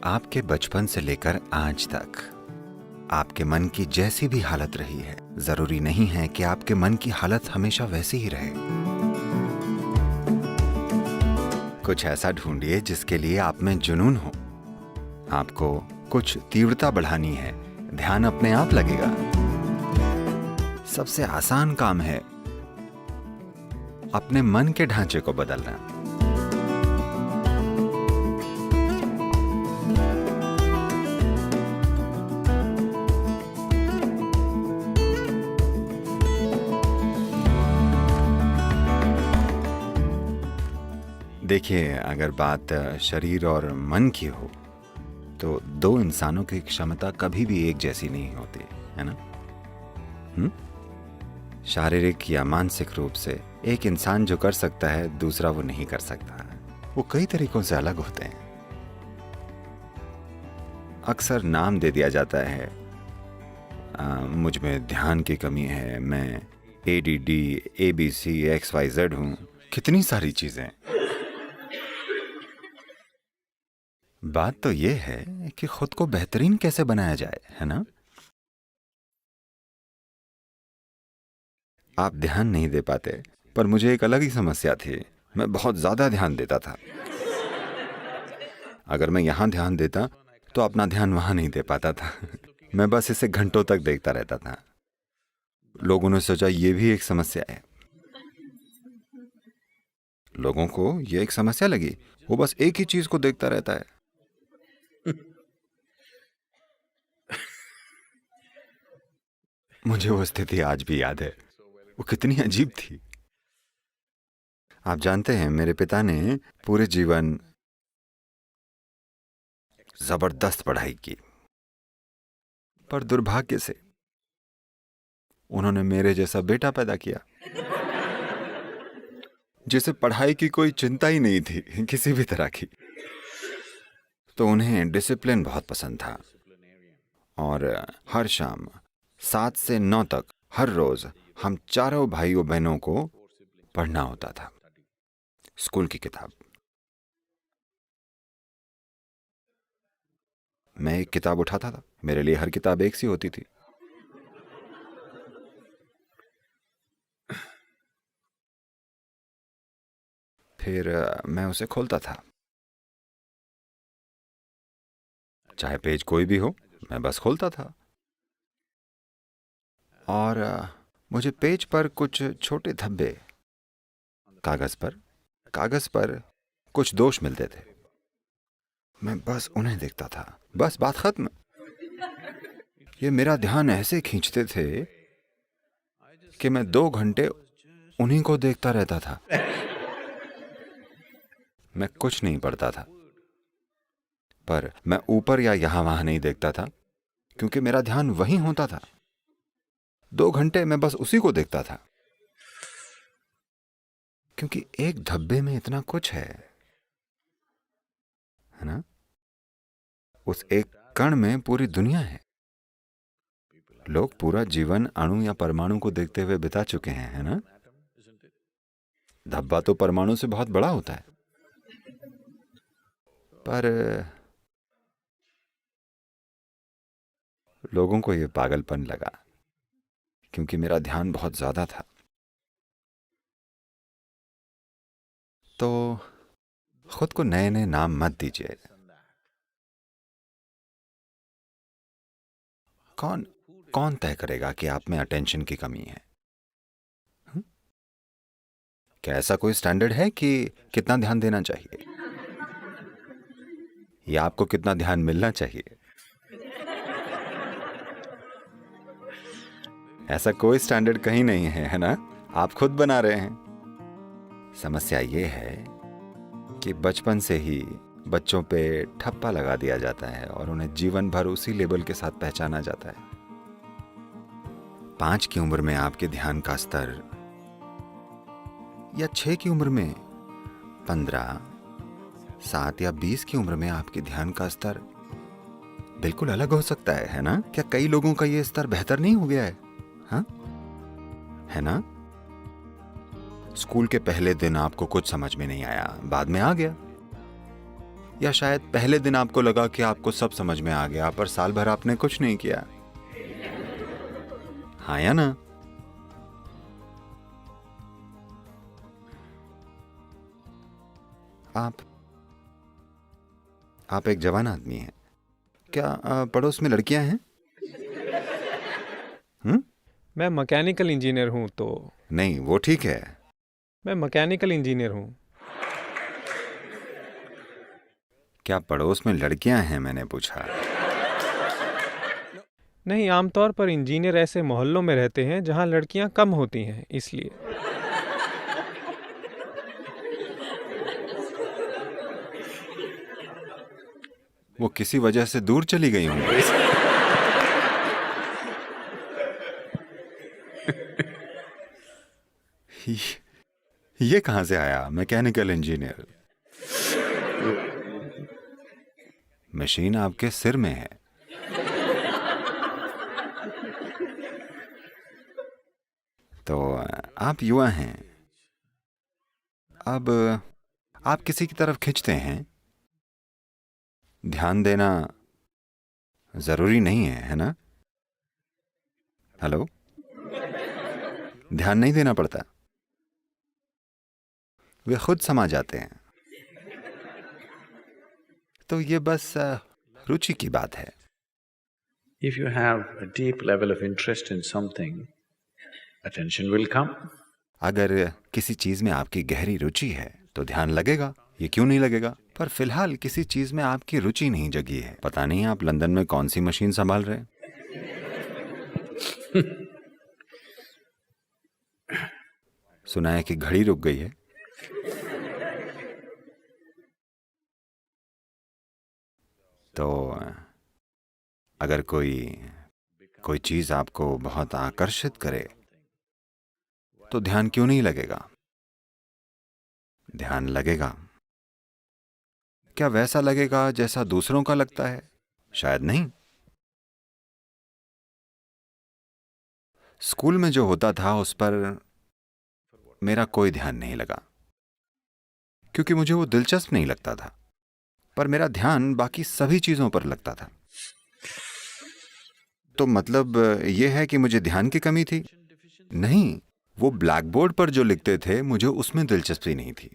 आपके बचपन से लेकर आज तक आपके मन की जैसी भी हालत रही है, जरूरी नहीं है कि आपके मन की हालत हमेशा वैसी ही रहे। कुछ ऐसा ढूंढिए जिसके लिए आप में जुनून हो। आपको कुछ तीव्रता बढ़ानी है, ध्यान अपने आप लगेगा। सबसे आसान काम है अपने मन के ढांचे को बदलना। देखिए, अगर बात शरीर और मन की हो तो दो इंसानों की क्षमता कभी भी एक जैसी नहीं होती, है ना? शारीरिक या मानसिक रूप से एक इंसान जो कर सकता है, दूसरा वो नहीं कर सकता। वो कई तरीकों से अलग होते हैं। अक्सर नाम दे दिया जाता है, मुझ में ध्यान की कमी है, मैं ADD, ABC, XYZ हूं, कितनी सारी चीजें। बात तो ये है कि खुद को बेहतरीन कैसे बनाया जाए, है ना? आप ध्यान नहीं दे पाते, पर मुझे एक अलग ही समस्या थी। मैं बहुत ज्यादा ध्यान देता था। अगर मैं यहां ध्यान देता तो अपना ध्यान वहां नहीं दे पाता था। मैं बस इसे घंटों तक देखता रहता था। लोगों ने सोचा ये भी एक समस्या है। लोगों को ये एक समस्या लगी, वो बस एक ही चीज को देखता रहता है। मुझे वो स्थिति आज भी याद है। वो कितनी अजीब थी। आप जानते हैं, मेरे पिता ने पूरे जीवन जबरदस्त पढ़ाई की, पर दुर्भाग्य से उन्होंने मेरे जैसा बेटा पैदा किया जिसे पढ़ाई की कोई चिंता ही नहीं थी, किसी भी तरह की। तो उन्हें डिसिप्लिन बहुत पसंद था और हर शाम 7 से 9 तक हर रोज हम चारों भाइयों बहनों को पढ़ना होता था, स्कूल की किताब। मैं एक किताब उठाता था, मेरे लिए हर किताब एक सी होती थी। फिर मैं उसे खोलता था, चाहे पेज कोई भी हो, मैं बस खोलता था। और मुझे पेज पर कुछ छोटे धब्बे कागज पर कुछ दोष मिलते थे। मैं बस उन्हें देखता था, बस बात खत्म। ये मेरा ध्यान ऐसे खींचते थे कि मैं 2 घंटे उन्हीं को देखता रहता था। मैं कुछ नहीं पढ़ता था, पर मैं ऊपर या यहां वहां नहीं देखता था, क्योंकि मेरा ध्यान वहीं होता था। 2 घंटे मैं बस उसी को देखता था, क्योंकि एक धब्बे में इतना कुछ है ना? उस एक कण में पूरी दुनिया है। लोग पूरा जीवन अणु या परमाणु को देखते हुए बिता चुके हैं, है ना? धब्बा तो परमाणु से बहुत बड़ा होता है। पर लोगों को यह पागलपन लगा, क्योंकि मेरा ध्यान बहुत ज्यादा था। तो खुद को नए नए नाम मत दीजिए। कौन कौन तय करेगा कि आप में अटेंशन की कमी है? क्या ऐसा कोई स्टैंडर्ड है कि कितना ध्यान देना चाहिए, या आपको कितना ध्यान मिलना चाहिए? ऐसा कोई स्टैंडर्ड कहीं नहीं है ना? आप खुद बना रहे हैं। समस्या ये है कि बचपन से ही बच्चों पे ठप्पा लगा दिया जाता है और उन्हें जीवन भर उसी लेबल के साथ पहचाना जाता है। 5 की उम्र में आपके ध्यान का स्तर, या 6 की उम्र में 15, 7 या 20 की उम्र में आपके ध्यान का स्तर बिल्कुल अलग हो सकता है ना? क्या कई लोगों का ये स्तर बेहतर नहीं हो गया है? हाँ, है ना? स्कूल के पहले दिन आपको कुछ समझ में नहीं आया, बाद में आ गया। या शायद पहले दिन आपको लगा कि आपको सब समझ में आ गया, पर साल भर आपने कुछ नहीं किया। हाँ या ना? आप एक जवान आदमी हैं। क्या पड़ोस में लड़कियां हैं? मैं मैकेनिकल इंजीनियर हूँ। तो नहीं, वो ठीक है। मैं मैकेनिकल इंजीनियर हूँ। क्या पड़ोस में लड़कियां हैं, मैंने पूछा। नहीं, आमतौर पर इंजीनियर ऐसे मोहल्लों में रहते हैं जहाँ लड़कियाँ कम होती हैं, इसलिए। वो किसी वजह से दूर चली गई होंगी। ये कहां से आया मैकेनिकल इंजीनियर? मशीन आपके सिर में है। तो आप युवा हैं, अब आप किसी की तरफ खिंचते हैं। ध्यान देना जरूरी नहीं है ना? हेलो? ध्यान नहीं देना पड़ता, वे खुद समा जाते हैं। तो ये बस रुचि की बात है। If you have a deep level of interest in something, attention will come. अगर किसी चीज में आपकी गहरी रुचि है तो ध्यान लगेगा, ये क्यों नहीं लगेगा? पर फिलहाल किसी चीज में आपकी रुचि नहीं जगी है। पता नहीं आप लंदन में कौन सी मशीन संभाल रहे हैं। सुना है कि घड़ी रुक गई है। तो अगर कोई चीज आपको बहुत आकर्षित करे तो ध्यान क्यों नहीं लगेगा? ध्यान लगेगा। क्या वैसा लगेगा जैसा दूसरों का लगता है? शायद नहीं। स्कूल में जो होता था उस पर मेरा कोई ध्यान नहीं लगा, क्योंकि मुझे वो दिलचस्प नहीं लगता था। पर मेरा ध्यान बाकी सभी चीजों पर लगता था। तो मतलब ये है कि मुझे ध्यान की कमी थी? नहीं, वो ब्लैक बोर्ड पर जो लिखते थे मुझे उसमें दिलचस्पी नहीं थी,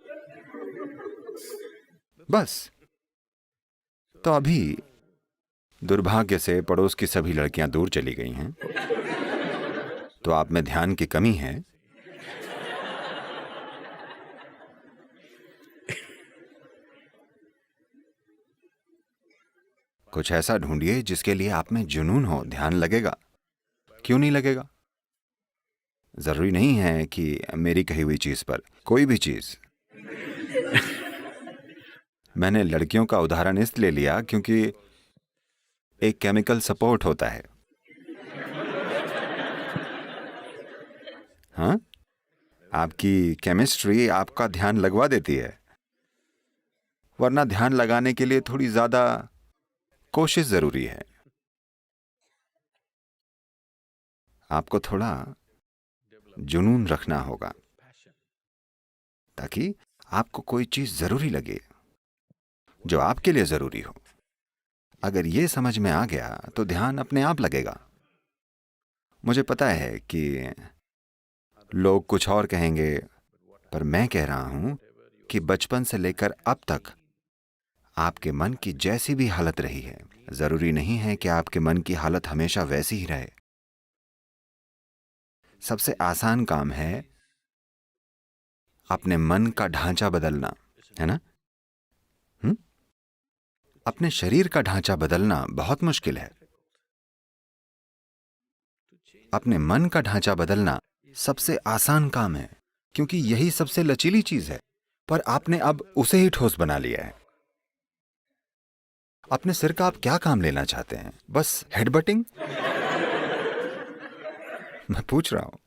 बस। तो अभी दुर्भाग्य से पड़ोस की सभी लड़कियां दूर चली गई हैं, तो आप में ध्यान की कमी है। कुछ ऐसा ढूंढिए जिसके लिए आप में जुनून हो, ध्यान लगेगा। क्यों नहीं लगेगा? जरूरी नहीं है कि मेरी कही हुई चीज पर, कोई भी चीज। मैंने लड़कियों का उदाहरण इसलिए लिया क्योंकि एक केमिकल सपोर्ट होता है। हाँ, आपकी केमिस्ट्री आपका ध्यान लगवा देती है, वरना ध्यान लगाने के लिए थोड़ी ज्यादा कोशिश जरूरी है। आपको थोड़ा जुनून रखना होगा ताकि आपको कोई चीज जरूरी लगे जो आपके लिए जरूरी हो। अगर ये समझ में आ गया तो ध्यान अपने आप लगेगा। मुझे पता है कि लोग कुछ और कहेंगे, पर मैं कह रहा हूं कि बचपन से लेकर अब तक आपके मन की जैसी भी हालत रही है, जरूरी नहीं है कि आपके मन की हालत हमेशा वैसी ही रहे। सबसे आसान काम है अपने मन का ढांचा बदलना, है ना? अपने शरीर का ढांचा बदलना बहुत मुश्किल है। अपने मन का ढांचा बदलना सबसे आसान काम है, क्योंकि यही सबसे लचीली चीज है। पर आपने अब उसे ही ठोस बना लिया है। अपने सिर का आप क्या काम लेना चाहते हैं? बस हेडबटिंग? मैं पूछ रहा हूं।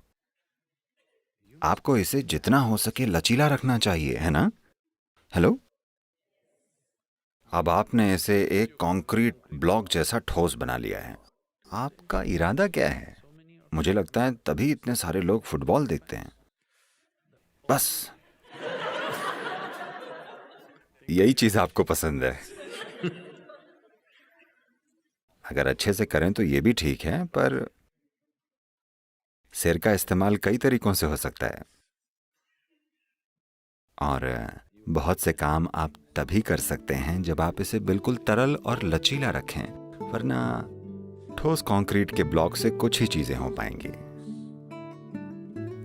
आपको इसे जितना हो सके लचीला रखना चाहिए, है ना? हेलो? अब आपने इसे एक कंक्रीट ब्लॉक जैसा ठोस बना लिया है। आपका इरादा क्या है? मुझे लगता है तभी इतने सारे लोग फुटबॉल देखते हैं। बस यही चीज आपको पसंद है। अगर अच्छे से करें तो ये भी ठीक है, पर सिर का इस्तेमाल कई तरीकों से हो सकता है, और बहुत से काम आप तभी कर सकते हैं जब आप इसे बिल्कुल तरल और लचीला रखें, वरना ठोस कंक्रीट के ब्लॉक से कुछ ही चीजें हो पाएंगी।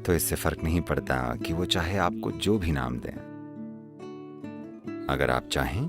तो इससे फर्क नहीं पड़ता कि वो चाहे आपको जो भी नाम दें। अगर आप चाहें